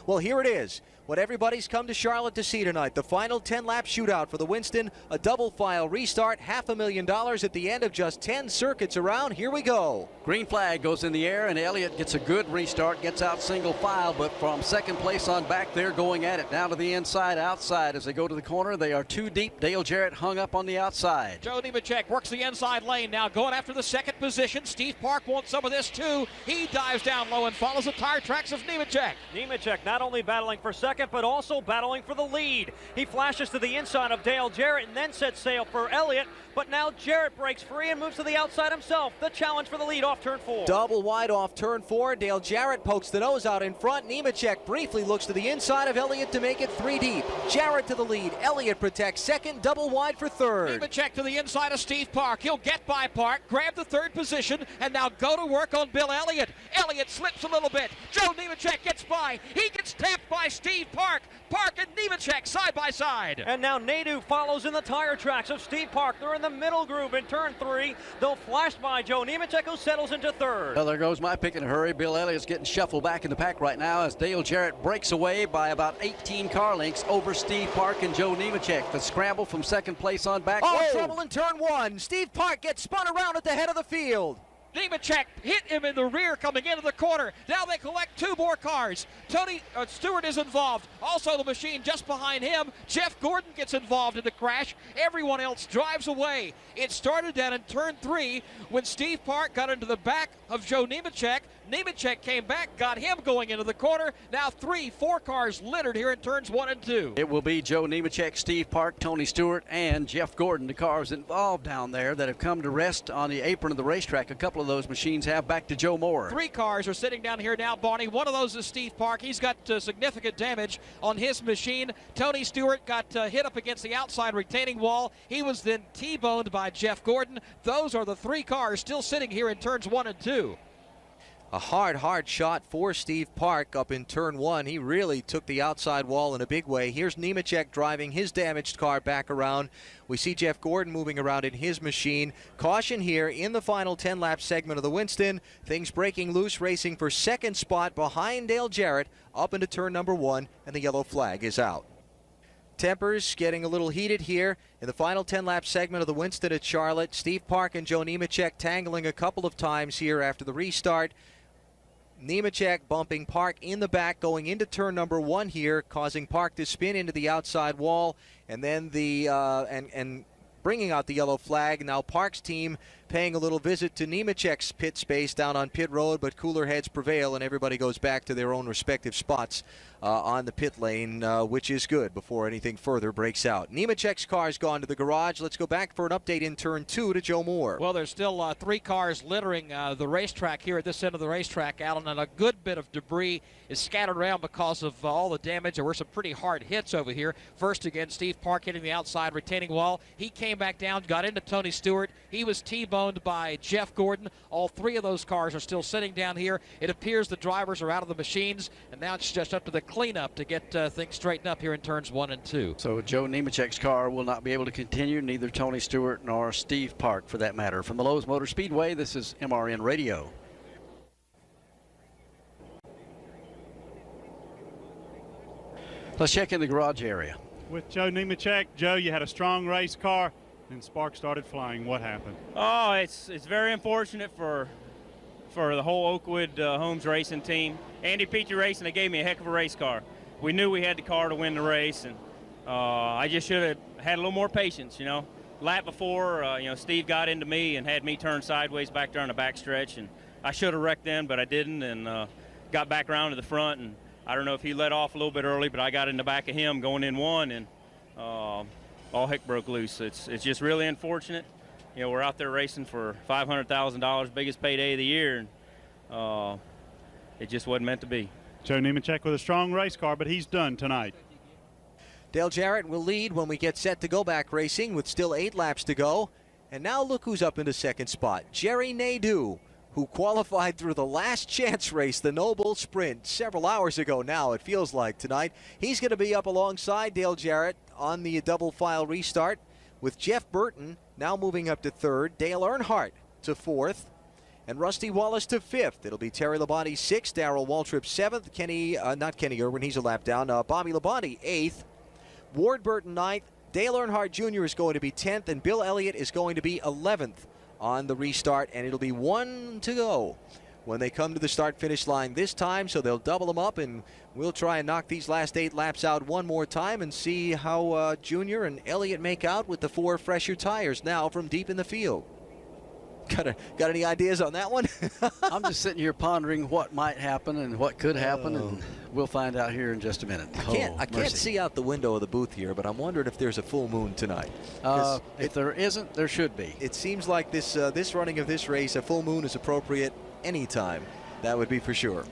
Well, here it is. What everybody's come to Charlotte to see tonight. The final 10-lap shootout for the Winston. A double file restart. $500,000 at the end of just 10 circuits around. Here we go. Green flag goes in the air, and Elliott gets a good restart, gets out single file, but from second place on back, they're going at it. Down to the inside, outside. As they go to the corner, they are too deep. Dale Jarrett hung up on the outside. Joe Nemecheck works the inside lane now, going after the second position. Steve Park wants some of this too. He dives down low and follows the tire tracks of Nemecheck. Nemecheck not only battling for second, but also battling for the lead. He flashes to the inside of Dale Jarrett and then sets sail for Elliott, but now Jarrett breaks free and moves to the outside himself. The challenge for the lead off turn 4. Double wide off turn 4. Dale Jarrett pokes the nose out in front. Nemecheck briefly looks to the inside of Elliott to make it 3 deep. Jarrett to the lead. Elliott protects second. Double wide for third. Nemecheck to the inside of Steve Park. He'll get by Park, grab the third position, and now go to work on Bill Elliott. Elliott slips a little bit. Joe Nemecheck gets by. He gets tapped by Steve Park. Park and Nemecheck side by side. And now Nadeau follows in the tire tracks of Steve Park. They're in the middle groove in turn 3. They'll flash by Joe Nemecheck, who settles into third. Well, there goes my pick in a hurry. Bill Elliott's getting shuffled back in the pack right now as Dale Jarrett breaks away by about 18 car lengths over Steve Park and Joe Nemecheck. The scramble from second place on back. Oh, trouble in turn 1. Steve Park gets spun around at the head of the field. Nemecheck hit him in the rear coming into the corner. Now they collect 2 more cars. Tony Stewart is involved. Also the machine just behind him. Jeff Gordon gets involved in the crash. Everyone else drives away. It started down in turn 3 when Steve Park got into the back of Joe Nemecheck. Nemecheck came back, got him going into the corner. Now 4 cars littered here in turns 1 and 2. It will be Joe Nemecheck, Steve Park, Tony Stewart, and Jeff Gordon, the cars involved down there that have come to rest on the apron of the racetrack. A couple of those machines have. Back to Joe Moore. 3 cars are sitting down here now, Barney. One of those is Steve Park. He's got significant damage on his machine. Tony Stewart got hit up against the outside retaining wall. He was then T-boned by Jeff Gordon. Those are the 3 cars still sitting here in turns 1 and 2. A hard shot for Steve Park up in turn 1. He really took the outside wall in a big way. Here's Nemecheck driving his damaged car back around. We see Jeff Gordon moving around in his machine. Caution here in the final 10-lap segment of the Winston. Things breaking loose, racing for second spot behind Dale Jarrett up into turn number 1, and the yellow flag is out. Tempers getting a little heated here in the final 10-lap segment of the Winston at Charlotte. Steve Park and Joe Nemecheck tangling a couple of times here after the restart. Nemecheck bumping Park in the back going into turn number 1 here, causing Park to spin into the outside wall, and then and bringing out the yellow flag. Now Park's team paying a little visit to Nemecheck's pit space down on pit road, but cooler heads prevail and everybody goes back to their own respective spots on the pit lane, which is good before anything further breaks out. Nemecheck's car's gone to the garage. Let's go back for an update in turn 2 to Joe Moore. Well, there's still 3 cars littering the racetrack here at this end of the racetrack, Alan, and a good bit of debris is scattered around because of all the damage. There were some pretty hard hits over here. First again, Steve Park hitting the outside retaining wall. He came back down, got into Tony Stewart. He was T-boned by Jeff Gordon. All 3 of those cars are still sitting down here. It appears the drivers are out of the machines, and now it's just up to the cleanup to get things straightened up here in turns 1 and 2. So Joe Nemecheck's car will not be able to continue, neither Tony Stewart nor Steve Park for that matter. From the Lowe's Motor Speedway, this is MRN Radio. Let's check in the garage area. With Joe Nemecheck, Joe, you had a strong race car, and sparks started flying. What happened? Oh, it's very unfortunate for the whole Oakwood Homes racing team. Andy Petrie Racing, they gave me a heck of a race car. We knew we had the car to win the race, and I just should have had a little more patience, you know. Lap before, Steve got into me and had me turn sideways back there on the back stretch, and I should have wrecked then, but I didn't, and got back around to the front, and I don't know if he let off a little bit early, but I got in the back of him going in 1, and all heck broke loose. It's just really unfortunate. You know, we're out there racing for $500,000, biggest payday of the year, and it just wasn't meant to be. Joe Nemecheck with a strong race car, but he's done tonight. Dale Jarrett will lead when we get set to go back racing with still 8 laps to go. And now look who's up into second spot. Jerry Nadeau, who qualified through the last chance race, the Noble Sprint, several hours ago now, it feels like tonight. He's going to be up alongside Dale Jarrett on the double file restart, with Jeff Burton now moving up to 3rd, Dale Earnhardt to 4th, and Rusty Wallace to 5th. It'll be Terry Labonte 6th, Darrell Waltrip 7th, not Kenny Irwin, he's a lap down. Bobby Labonte 8th, Ward Burton 9th, Dale Earnhardt Jr. is going to be 10th, and Bill Elliott is going to be 11th on the restart, and it'll be 1 to go when they come to the start-finish line this time, so they'll double them up, and we'll try and knock these last 8 laps out one more time and see how Junior and Elliott make out with the 4 fresher tires now from deep in the field. Got any ideas on that one? I'm just sitting here pondering what might happen and what could happen, and we'll find out here in just a minute. I can't see out the window of the booth here, but I'm wondering if there's a full moon tonight. If there isn't, there should be. It seems like this running of this race, a full moon is appropriate anytime. That would be for sure.